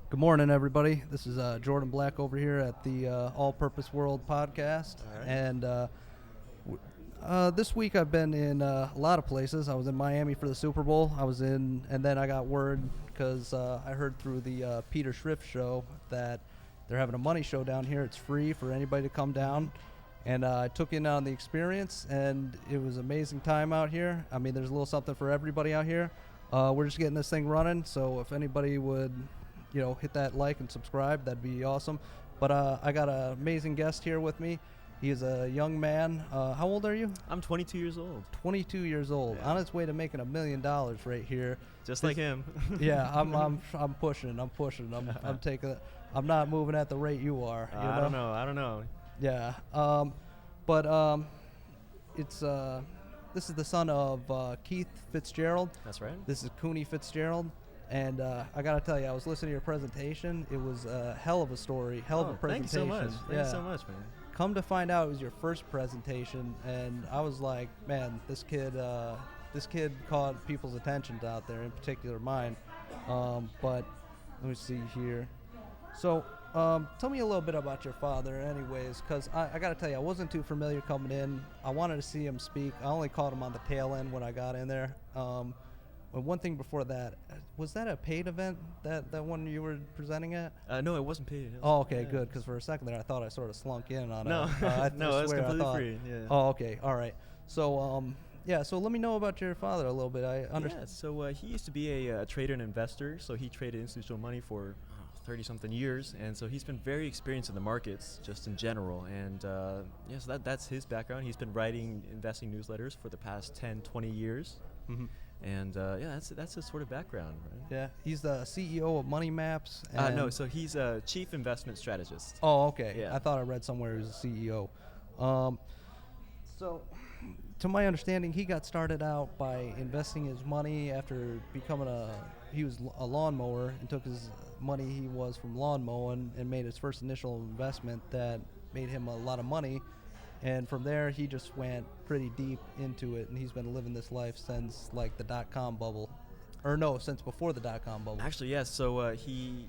Good morning, everybody. This is Jordan Black over here at the All Purpose World podcast. All right. And this week I've been in a lot of places. I was in Miami for the Super Bowl. And then I got word because I heard through the Peter Schrift show that they're having a money show down here. It's free for anybody to come down. And I took in on the experience, and it was an amazing time out here. I mean, there's a little something for everybody out here. We're just getting this thing running, so if anybody would hit that like and subscribe, that'd be awesome. But I got an amazing guest here with me. He is a young man. How old are you? I'm 22 years old. 22 years old, Yeah. on his way to making $1 million right here. Just like him. Yeah, I'm pushing. I'm not moving at the rate you are. I don't know. Yeah. This is the son of Keith Fitz-Gerald. That's right. This is Kuni Fitz-Gerald. And I got to tell you, I was listening to your presentation. It was a hell of a story, hell of a presentation. Thank you so much. Thank you so much, man. Come to find out, it was your first presentation, and I was like, man, this kid caught people's attention out there, in particular mine. But let me see here. So tell me a little bit about your father anyways, because I got to tell you, I wasn't too familiar coming in. I wanted to see him speak. I only caught him on the tail end when I got in there. But one thing before that, was that a paid event, that one you were presenting at? No, it wasn't paid. Oh, okay, good, because for a second there I thought I sort of slunk in on No, it. no, it was completely free. Yeah. Oh, okay, all right. So, so let me know about your father a little bit. I understand. Yeah, so he used to be a trader and investor, so he traded institutional money for 30-something years, and so he's been very experienced in the markets, just in general. And so that's his background. He's been writing investing newsletters for the past 10, 20 years. Mm-hmm. And that's his sort of background, right? Yeah, he's the CEO of Money Maps. No, so he's a Chief Investment Strategist. Oh, okay. Yeah. I thought I read somewhere he was a CEO. So, to my understanding, he got started out by investing his money after becoming he was a lawnmower, and took his money he was from lawn mowing and made his first initial investment that made him a lot of money. And from there, he just went pretty deep into it, and he's been living this life since like the dot-com bubble, or no, since before the dot-com bubble. Actually, yes. So he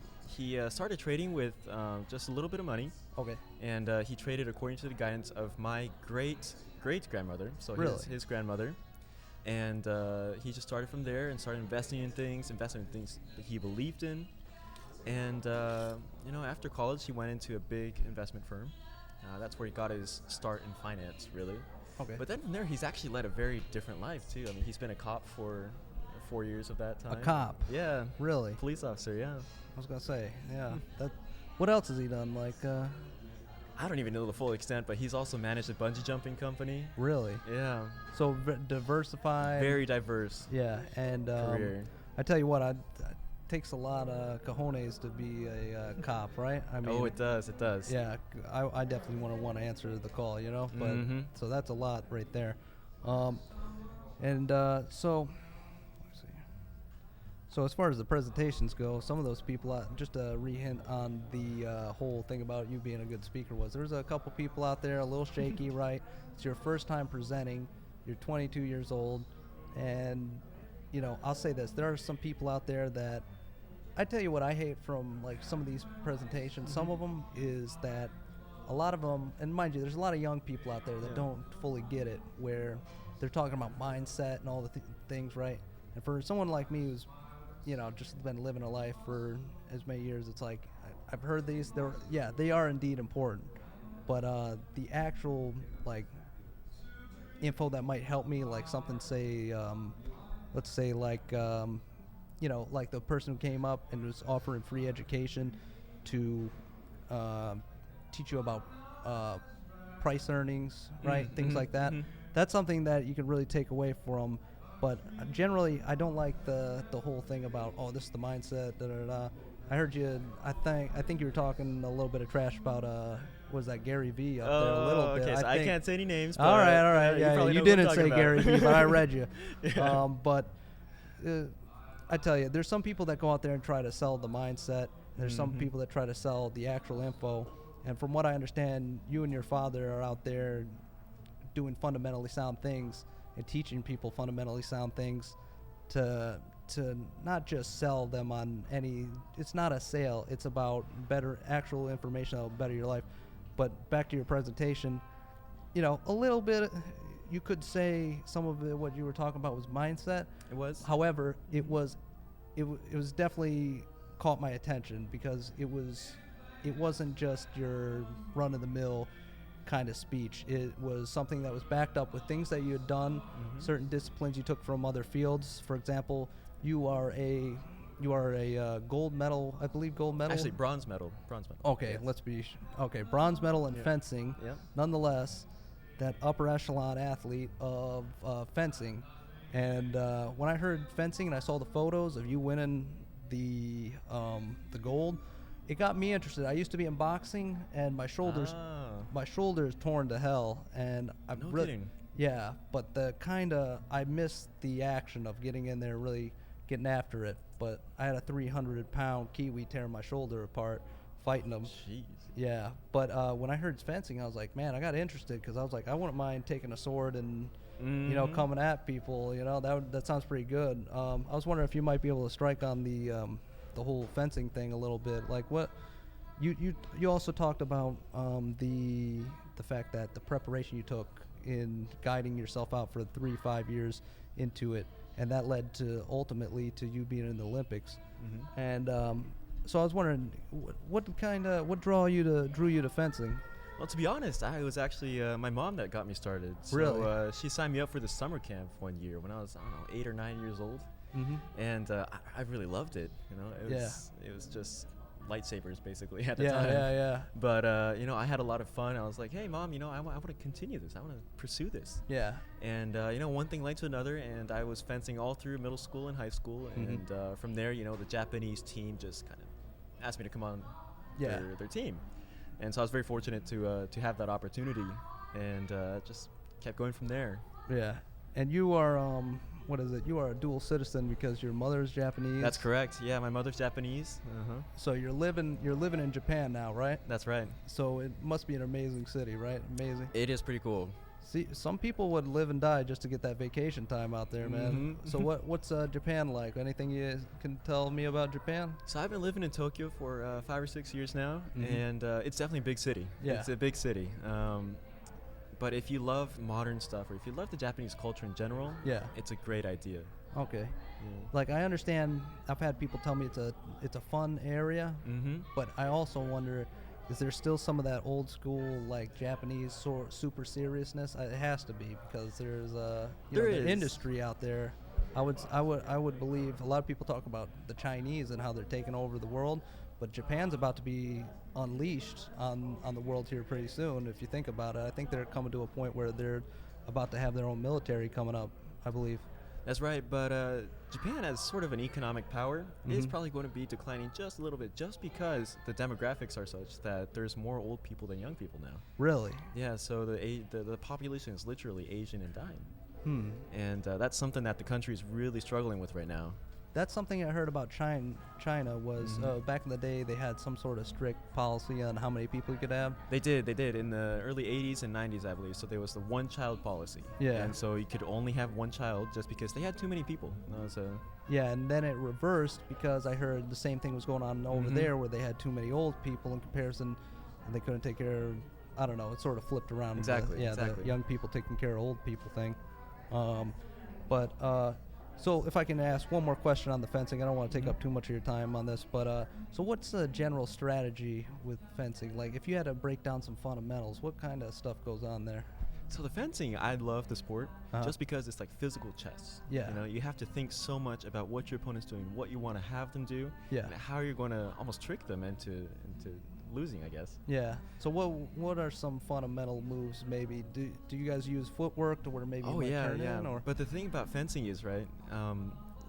started trading with just a little bit of money. Okay. And he traded according to the guidance of my great-great-grandmother, so Really? his grandmother. And he just started from there and started investing in things that he believed in. And after college, he went into a big investment firm. That's where he got his start in finance, really. Okay. But then from there, he's actually led a very different life, too. I mean, he's been a cop for 4 years of that time. A cop? Yeah. Really? Police officer, yeah. I was gonna say, yeah. What else has he done? Like, I don't even know the full extent, but he's also managed a bungee jumping company. really? Yeah. So diversified. Very diverse Yeah, and career. I tell you what, it takes a lot of cojones to be a cop, right? I mean, It does. yeah, I definitely want to answer the call, but Mhm. so that's a lot right there. So let's see. So as far as the presentations go, some of those people, just to re-hint on the whole thing about you being a good speaker, there's a couple people out there a little shaky, right? It's your first time presenting. You're 22 years old, and I'll say this: there are some people out there that I tell you what I hate from like some of these presentations. Some of them is that a lot of them, and mind you, there's a lot of young people out there that don't fully get it, where they're talking about mindset and all the things, right? And for someone like me who's just been living a life for as many years, it's like I've heard these. They are indeed important, but the actual like info that might help me, like something, say, let's say like like the person who came up and was offering free education to teach you about price earnings, right? Things like that. That's something that you can really take away from. But generally, I don't like the whole thing about, oh, this is the mindset, da-da-da. I heard you, I think you were talking a little bit of trash about, was that Gary Vee up there a little bit? Okay, so I can't say any names. But all right. Yeah, you didn't say Gary Vee, but I read you. Yeah. I tell you, there's some people that go out there and try to sell the mindset. There's some people that try to sell the actual info. And from what I understand, you and your father are out there doing fundamentally sound things and teaching people fundamentally sound things to to not just sell them on any. It's not a sale. It's about better actual information that will better your life. But back to your presentation, a little bit. You could say some of what you were talking about was mindset. It was. However, it was definitely caught my attention because it wasn't just your run-of-the-mill kind of speech. It was something that was backed up with things that you had done, certain disciplines you took from other fields. For example, you are a gold medal, I believe, gold medal. Actually, bronze medal. Okay, bronze medal in fencing. Yeah. Nonetheless, that upper echelon athlete of fencing. And when I heard fencing and I saw the photos of you winning the gold, it got me interested. I used to be in boxing, and my shoulders torn to hell, and No kidding. Yeah, but I missed the action of getting in there, really getting after it. But I had a 300-pound Kiwi tearing my shoulder apart, fighting him. Jeez. Yeah, but when I heard fencing, I was like, man, I got interested because I was like, I wouldn't mind taking a sword and coming at people. That sounds pretty good. I was wondering if you might be able to strike on the whole fencing thing a little bit. Like what you also talked about the fact that the preparation you took in guiding yourself out for 3-5 years into it, and that led to ultimately to you being in the Olympics. And so I was wondering what drew you to fencing? Well, to be honest, I was actually my mom that got me started. So, Really? she signed me up for the summer camp one year when I was 8 or 9 years old. And I really loved it. It was just lightsabers basically at the time. Yeah. But I had a lot of fun. I was like, hey mom, I want to continue this. I want to pursue this. Yeah. And one thing led to another, and I was fencing all through middle school and high school. And from there, the Japanese team just kind of asked me to come on their team. And so I was very fortunate to have that opportunity, and just kept going from there. Yeah. And you are what is it? You are a dual citizen because your mother's Japanese. That's correct. Yeah, my mother's Japanese. So you're living in Japan now, right? That's right. So it must be an amazing city, right? Amazing. It is pretty cool. See, some people would live and die just to get that vacation time out there, man. So what's Japan like? Anything you can tell me about Japan? So I've been living in Tokyo for 5 or 6 years now, and it's definitely a big city. Yeah. It's a big city. But if you love modern stuff, or if you love the Japanese culture in general, it's a great idea. Okay. Like I understand, I've had people tell me it's a fun area, but I also wonder, is there still some of that old school like Japanese super seriousness? It has to be, because there's the industry out there. I would believe a lot of people talk about the Chinese and how they're taking over the world, but Japan's about to be unleashed on the world here pretty soon. If you think about it, I think they're coming to a point where they're about to have their own military coming up, I believe. That's right, but Japan as sort of an economic power is probably going to be declining just a little bit, just because the demographics are such that there's more old people than young people now. Really? Yeah, so the population is literally aging and dying. And that's something that the country is really struggling with right now. That's something I heard about China was back in the day they had some sort of strict policy on how many people you could have. They did in the early 80s and 90s, I believe. So there was the one-child policy. Yeah. And so you could only have one child just because they had too many people. Yeah, and then it reversed because I heard the same thing was going on over there, where they had too many old people in comparison, and they couldn't take care of, I don't know, it sort of flipped around. Exactly. The young people taking care of old people thing. So if I can ask one more question on the fencing, I don't want to take up too much of your time on this, but so what's the general strategy with fencing? Like if you had to break down some fundamentals, what kind of stuff goes on there? So the fencing, I love the sport just because it's like physical chess. Yeah. You have to think so much about what your opponent's doing, what you want to have them do, and how you're going to almost trick them into losing, I guess. Yeah. So what are some fundamental moves maybe? Do you guys use footwork to where maybe you might turn in? Or? But the thing about fencing is, right,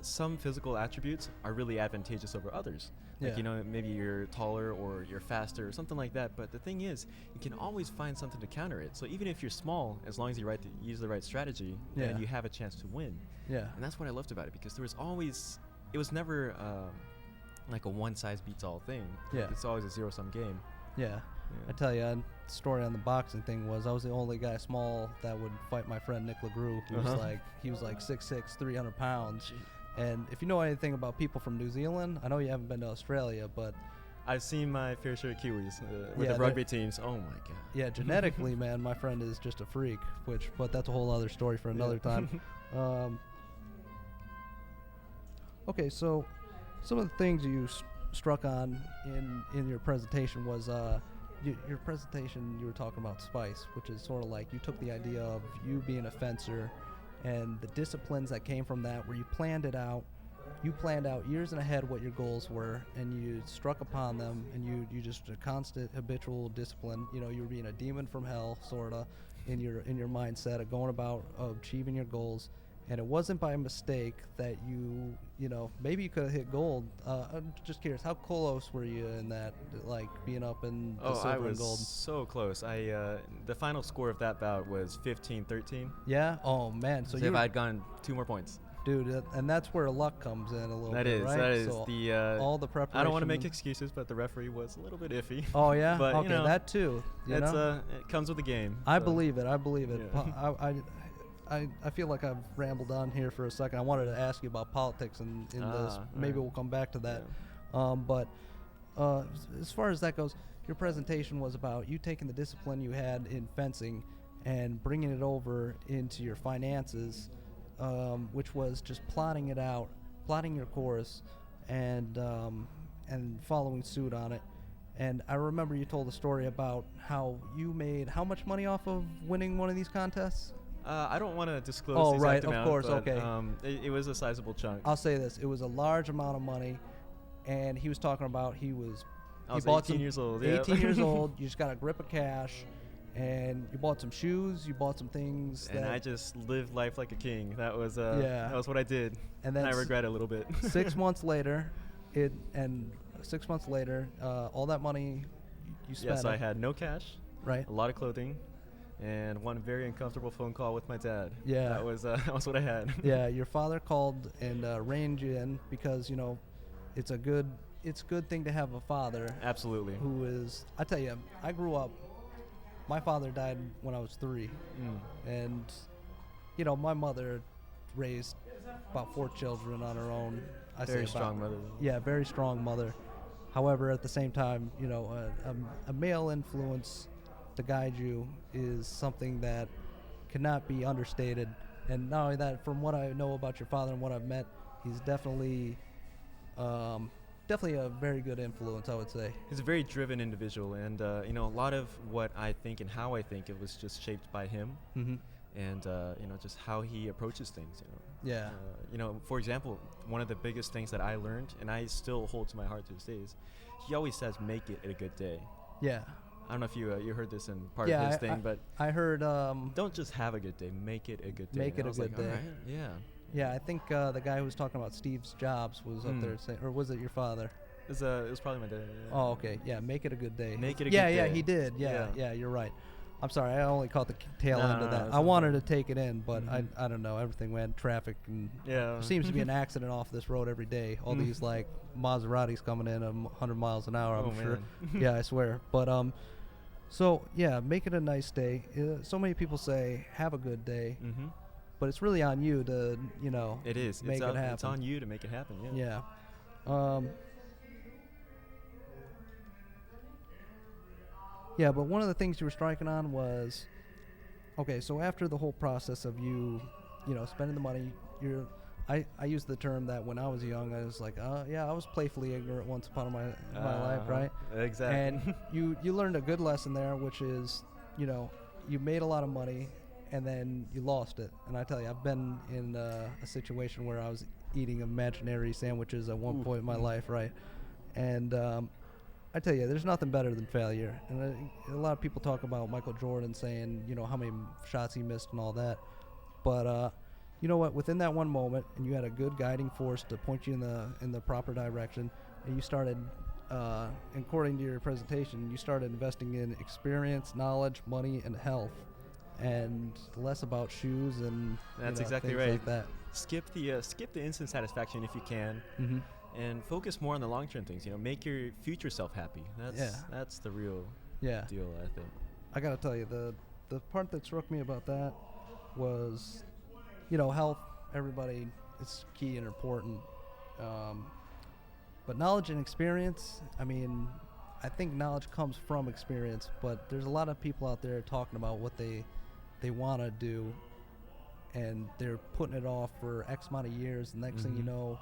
some physical attributes are really advantageous over others. Like, maybe you're taller or you're faster or something like that. But the thing is, you can always find something to counter it. So even if you're small, as long as you use the right strategy, then you have a chance to win. Yeah. And that's what I loved about it, because it was never like a one-size-beats-all thing. Yeah. It's always a zero-sum game. Yeah. I tell you, the story on the boxing thing was I was the only guy small that would fight my friend Nick LeGroux. He was like 6'6", 300 pounds. And if you know anything about people from New Zealand, I know you haven't been to Australia, but I've seen my fair share of Kiwis with Yeah, the rugby teams. Oh my god. yeah, genetically, man, my friend is just a freak. But that's a whole other story for another time. Okay, so some of the things you struck on in your presentation was your presentation. You were talking about spice, which is sort of like you took the idea of you being a fencer and the disciplines that came from that, where you planned it out. You planned out years and ahead what your goals were, and you struck upon them, and you just a constant habitual discipline. You know, you were being a demon from hell, sorta, in your mindset of going about achieving your goals. And it wasn't by mistake that you know, maybe you could have hit gold. I'm just curious, how close were you in that, like being up in the silver I was and gold? so close. The final score of that bout was 15-13. Yeah. Oh man. So if you, I'd gone 2 more points. dude, and that's where luck comes in a little That bit, is, right? that is so the. all the preparation. I don't want to make excuses, but the referee was a little bit iffy. Oh yeah. But, okay, you know, that too. You know? It comes with the game. I so. believe it. I believe it. Yeah. I feel like I've rambled on here for a second. I wanted to ask you about politics in this. Maybe we'll come back to that. Yeah. But as far as that goes, your presentation was about you taking the discipline you had in fencing and bringing it over into your finances, which was just plotting it out, plotting your course, and following suit on it. And I remember you told a story about how you made how much money off of winning one of these contests? I don't want to disclose Oh, the exact right, of amount, course, but, okay. It was a sizable chunk. I'll say this: it was a large amount of money, and he was talking about I was he bought 18 some, years old. 18 Yeah. years old. You just got a grip of cash, and you bought some shoes. You bought some things. And that I just lived life like a king. That was Yeah. that was what I did. And then I regret it a little bit. 6 months later, all that money you spent. Yes, I had no cash, Right. a lot of clothing, and one very uncomfortable phone call with my dad. Yeah. That was that was what I had. Yeah, your father called and reined you in because it's a good thing to have a father Absolutely. who is. I tell you, I grew up. My father died when I was 3, and my mother raised about 4 children on her own. Very strong mother. Yeah, very strong mother. However, at the same time, a male influence to guide you is something that cannot be understated. And not only that, from what I know about your father and what I've met, he's definitely a very good influence, I would say. He's a very driven individual, and a lot of what I think and how I think, it was just shaped by him, and just how he approaches things. Yeah. For example, one of the biggest things that I learned, and I still hold to my heart to this day, is he always says, "Make it a good day." Yeah. I don't know if you heard this in part of his thing, but I heard. don't just have a good day, make it a good day. Make it And I a was good like, all day. right, yeah. Yeah, I think the guy who was talking about Steve Jobs was up there saying, or was it your father? It was probably my dad. Yeah. Oh, okay. Yeah, make it a good day. Make it a yeah, good yeah, day. he did. Yeah, you're right. I'm sorry, I only caught the tail No, end no, of no, that. it's I okay. wanted to take it in, but I don't know. Everything went traffic, and Yeah. there seems to be an accident off this road every day. All these like Maseratis coming in at 100 miles an hour. I'm Oh, sure. man. Yeah, I swear. But so yeah, make it a nice day. So many people say have a good day, Mm-hmm. but it's really on you to It is. make it's it on, happen. It's on you to make it happen. Yeah. Yeah. Yeah, but one of the things you were striking on was, okay, so after the whole process of you spending the money, I used the term that when I was young, I was like, yeah, I was playfully ignorant once upon in my life, right? Exactly. And you learned a good lesson there, which is, you made a lot of money, and then you lost it. And I tell you, I've been in a situation where I was eating imaginary sandwiches at one point in my life, right? And I tell you, there's nothing better than failure. And a lot of people talk about Michael Jordan saying, how many shots he missed and all that. But you know what? Within that one moment, and you had a good guiding force to point you in the proper direction, and you started, according to your presentation, you started investing in experience, knowledge, money, and health, and less about shoes and That's exactly things right. like that. Skip the instant satisfaction if you can, Mm-hmm. and focus more on the long-term things. Make your future self happy. That's the real Yeah. deal, I think. I gotta tell you, the part that struck me about that was, health. Everybody it's key and important. But knowledge and experience, I mean, I think knowledge comes from experience, but there's a lot of people out there talking about what they want to do, and they're putting it off for X amount of years. And next thing you know,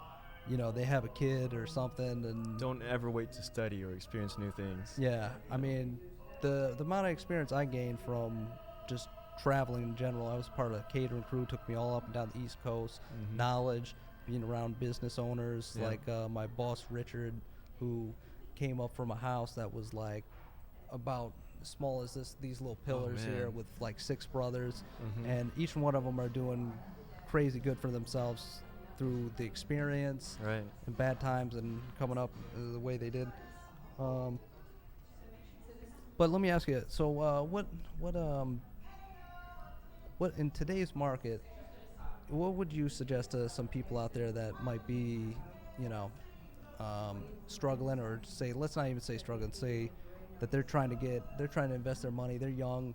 they have a kid or something, and Don't ever wait to study or experience new things. yeah, I mean, the amount of experience I gained from just traveling in general. I was part of a catering crew, took me all up and down the East Coast. Knowledge, being around business owners like my boss Richard, who came up from a house that was like about as small as these little pillars here, with like 6 brothers, and each one of them are doing crazy good for themselves through the experience and bad times and coming up the way they did. But let me ask you, so what in today's market, what would you suggest to some people out there that might be, struggling, or say, let's not even say struggling, say that they're trying to invest their money, they're young,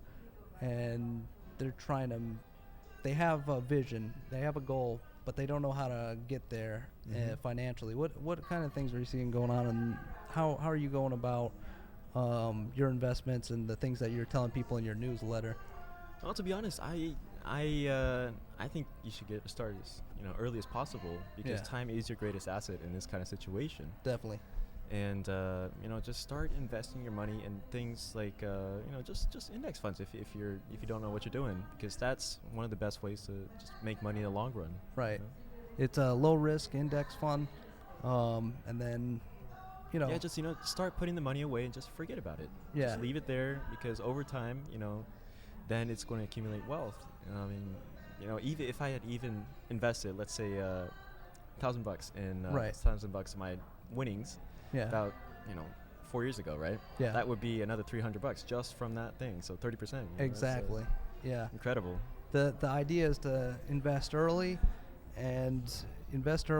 and they have a vision, they have a goal, but they don't know how to get there financially. What kind of things are you seeing going on, and how are you going about your investments and the things that you're telling people in your newsletter? Well, to be honest, I think you should get started as early as possible, because time is your greatest asset in this kind of situation. Definitely. And just start investing your money in things like just index funds if you don't know what you're doing, because that's one of the best ways to just make money in the long run. Right. It's a low risk index fund, and then just start putting the money away and just forget about it. Yeah. Just leave it there, because over time, then it's going to accumulate wealth. I mean, even if I had even invested, let's say, $1,000 in $1,000 of my winnings, about 4 years ago, right? Yeah. That would be another $300 just from that thing. So 30%. Exactly. Yeah. Incredible. The idea is to invest early, and invest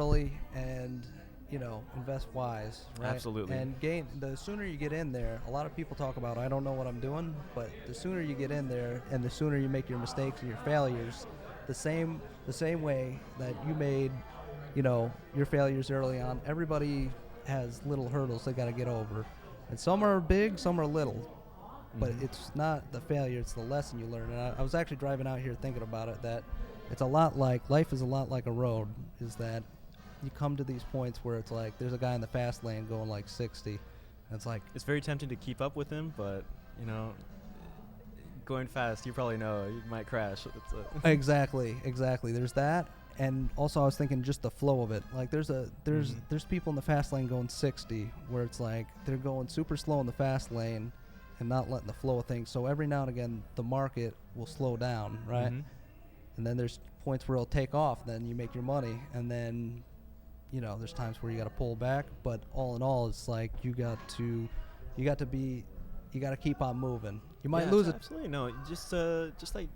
wise, right? Absolutely. And the sooner you get in there, a lot of people talk about, I don't know what I'm doing, but the sooner you get in there and the sooner you make your mistakes and your failures, the same way that you made, your failures early on, everybody has little hurdles they got to get over. And some are big, some are little. But it's not the failure, it's the lesson you learn. And I was actually driving out here thinking about it, that it's a lot like, life is a lot like a road, is that you come to these points where it's like there's a guy in the fast lane going like 60, and it's like, it's very tempting to keep up with him, but going fast, you probably know you might crash. Exactly. There's that, and also I was thinking just the flow of it. Like there's people in the fast lane going 60, where it's like they're going super slow in the fast lane and not letting the flow of things. So every now and again the market will slow down, right? And then there's points where it'll take off, then you make your money, and then there's times where you got to pull back, but all in all, it's like you got to keep on moving. You might lose it. Absolutely. No, just like,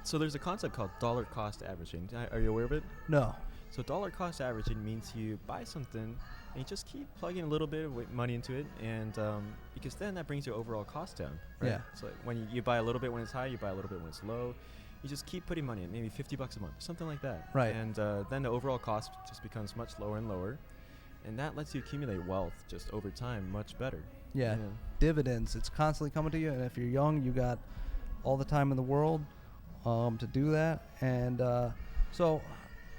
so there's a concept called dollar cost averaging. Are you aware of it? No. So dollar cost averaging means you buy something and you just keep plugging a little bit of money into it, and because then that brings your overall cost down, right? Yeah. So when you buy a little bit when it's high, you buy a little bit when it's low. You just keep putting money in, maybe $50 a month, something like that. Right. And then the overall cost just becomes much lower and lower, and that lets you accumulate wealth just over time much better. Yeah. Dividends, it's constantly coming to you, and if you're young, you got all the time in the world to do that. And so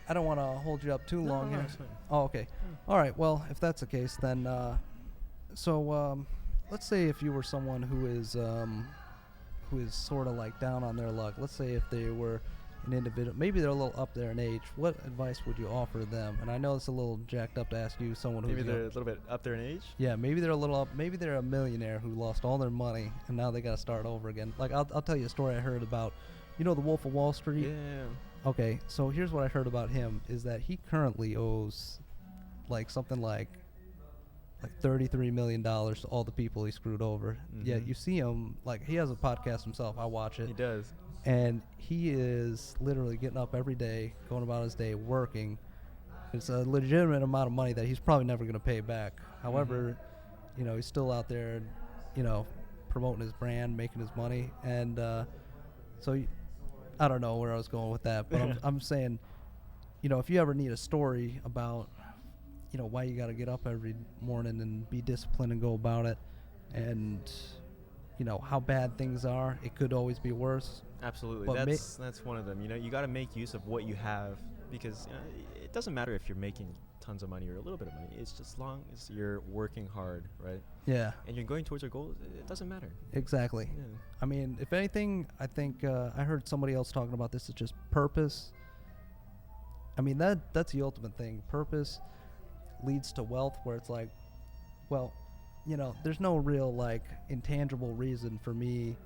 I don't want to hold you up too long here. Oh, okay. All right. Well, if that's the case, then let's say if you were someone who is sort of like down on their luck. Let's say if they were an individual, maybe they're a little up there in age. What advice would you offer them? And I know it's a little jacked up to ask you, someone who's maybe they're a little bit up there in age. Yeah, maybe they're a little up. Maybe they're a millionaire who lost all their money and now they got to start over again. Like I'll tell you a story I heard about. The Wolf of Wall Street. Yeah. Okay, so here's what I heard about him, is that he currently owes like something like $33 million to all the people he screwed over. Yet you see him, like, he has a podcast himself. I watch it. He does. And he is literally getting up every day, going about his day, working. It's a legitimate amount of money that he's probably never going to pay back. However, he's still out there, promoting his brand, making his money. And so I don't know where I was going with that, but I'm saying, if you ever need a story about, why you got to get up every morning and be disciplined and go about it, and how bad things are, it could always be worse. Absolutely. But That's one of them. You got to make use of what you have, because it doesn't matter if you're making tons of money or a little bit of money. It's just long as you're working hard, right? Yeah. And you're going towards your goals, it doesn't matter. Exactly. Yeah. I mean, if anything, I think I heard somebody else talking about this. Is just purpose. I mean, that's the ultimate thing. Purpose leads to wealth, where it's like, well, there's no real like intangible reason for me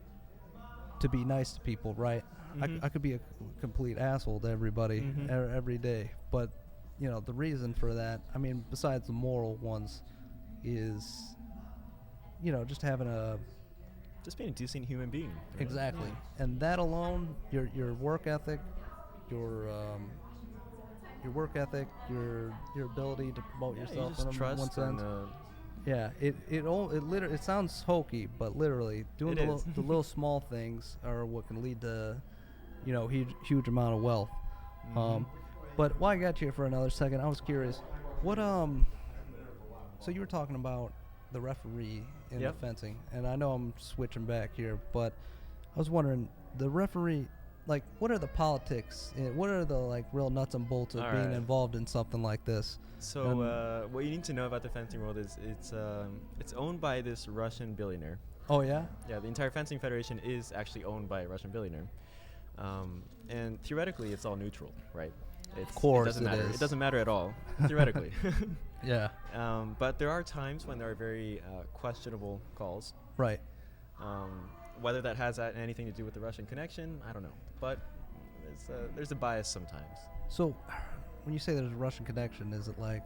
to be nice to people, right? Mm-hmm. I could be a complete asshole to everybody every day, but the reason for that, I mean, besides the moral ones, is just having just being a decent human being. Right? Exactly. And that alone, your work ethic, your work ethic, your ability to promote yourself, you just in trust one sense. And, It sounds hokey, but literally doing the little small things are what can lead to huge amount of wealth. But while I got you for another second, I was curious, what so you were talking about the referee in the fencing, and I know I'm switching back here, but I was wondering, the referee, like, what are the politics? What are the like real nuts and bolts of being involved in something like this? So what you need to know about the fencing world is it's owned by this Russian billionaire. Oh yeah? Yeah, the entire fencing federation is actually owned by a Russian billionaire, and theoretically it's all neutral, right? Of course, it doesn't matter. It doesn't matter at all, theoretically. Yeah. But there are times when there are very questionable calls. Right. Whether that has anything to do with the Russian connection, I don't know. But there's a bias sometimes. So, when you say there's a Russian connection, is it like,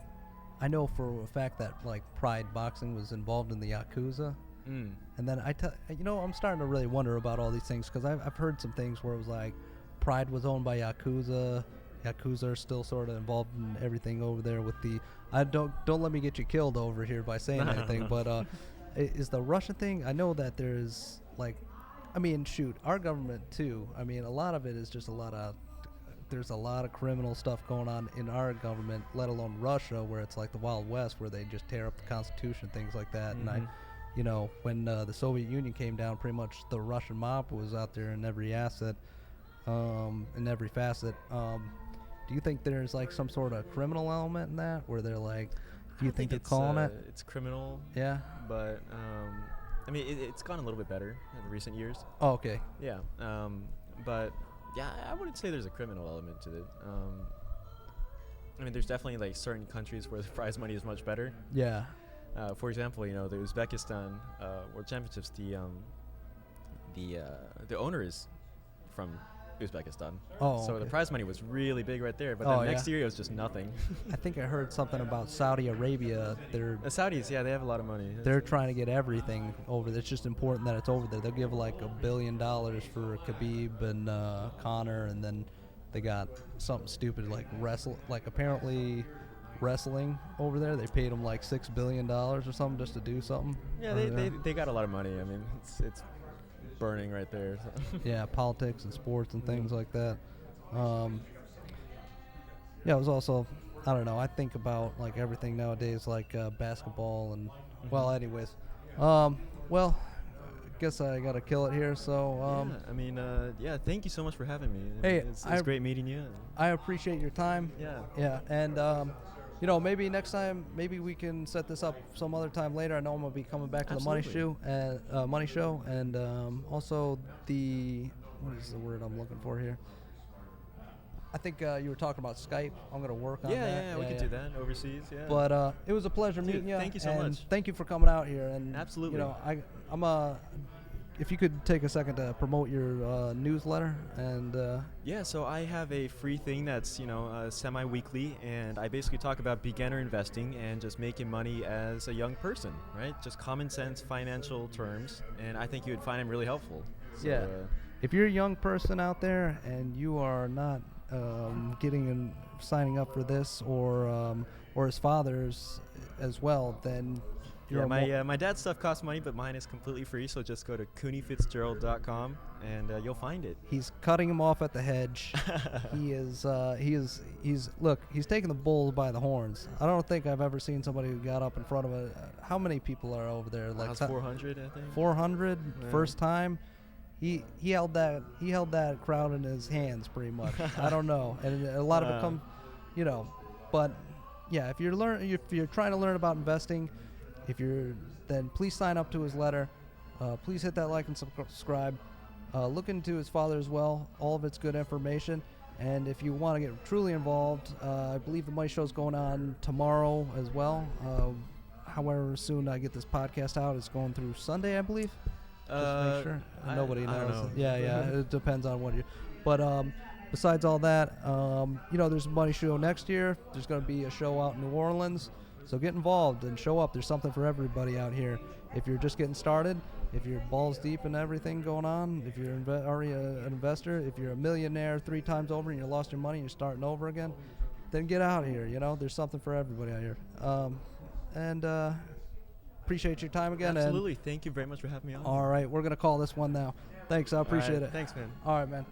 I know for a fact that like Pride Boxing was involved in the Yakuza, and then I'm starting to really wonder about all these things, because I've heard some things where it was like Pride was owned by Yakuza. Yakuza are still sort of involved in everything over there with the. Don't let me get you killed over here by saying anything, but is the Russian thing? I know that there's like, I mean, shoot, our government too. I mean, a lot of it is just there's a lot of criminal stuff going on in our government, let alone Russia, where it's like the Wild West, where they just tear up the Constitution, things like that. And when the Soviet Union came down, pretty much the Russian mob was out there in every asset, in every facet. Do you think there's like some sort of criminal element in that, where they're like, do you think they're calling it? It's criminal. Yeah. But I mean, it's gone a little bit better in the recent years. Oh, okay. Yeah. But yeah, I wouldn't say there's a criminal element to it. I mean, there's definitely like certain countries where the prize money is much better. Yeah. For example, the Uzbekistan World Championships, the owner is from Uzbekistan. Oh, so okay. the prize money was really big right there, but then next year it was just nothing. I think I heard something about Saudi Arabia. The Saudis, yeah, they have a lot of money. They're trying to get everything over there. It's just important that it's over there. They'll give like $1 billion for Khabib and Conor, and then they got something stupid like apparently wrestling over there. They paid them like $6 billion or something just to do something. Yeah, they got a lot of money. I mean, it's burning right there. So. Yeah, politics and sports and things like that. Yeah, it was also, I don't know, I think about like everything nowadays, like basketball and, well, anyways. Well, I guess I got to kill it here, so. Yeah, I mean, thank you so much for having me. Hey, it's great meeting you. I appreciate your time. Yeah. Yeah, and, maybe next time, maybe we can set this up some other time later. I know I'm gonna be coming back to the Money Show, and also what is the word I'm looking for here? I think you were talking about Skype. I'm gonna work on that. Yeah, we can do that overseas. Yeah. But it was a pleasure meeting you. Thank you so much. Thank you for coming out here. And absolutely. I'm if you could take a second to promote your newsletter and. Yeah, so I have a free thing that's semi-weekly, and I basically talk about beginner investing and just making money as a young person, right? Just common sense financial terms, and I think you would find them really helpful. So, yeah. If you're a young person out there and you are not signing up for this or his father's as well, then Yeah, my dad's stuff costs money, but mine is completely free. So just go to kunifitz-gerald.com and you'll find it. He's cutting him off at the hedge. He's taking the bull by the horns. I don't think I've ever seen somebody who got up in front of how many people are over there? Like 400, I think. 400 first time. He held that crowd in his hands pretty much. I don't know, and a lot of it come, but yeah, if you're trying to learn about investing, then please sign up to his letter. Please hit that like and subscribe. Look into his father as well. All of it's good information. And if you want to get truly involved, I believe the Money Show is going on tomorrow as well. However soon I get this podcast out, it's going through Sunday, I believe. Just to make sure. Nobody knows. I don't know. Yeah, it depends on what you. But besides all that, there's a Money Show next year. There's going to be a show out in New Orleans. So get involved and show up. There's something for everybody out here. If you're just getting started, if you're balls deep in everything going on, if you're already an investor, if you're a millionaire 3 times over and you lost your money and you're starting over again, then get out of here. There's something for everybody out here. Appreciate your time again. Absolutely. Thank you very much for having me on. All right. We're going to call this one now. Thanks. I appreciate it. Thanks, man. All right, man.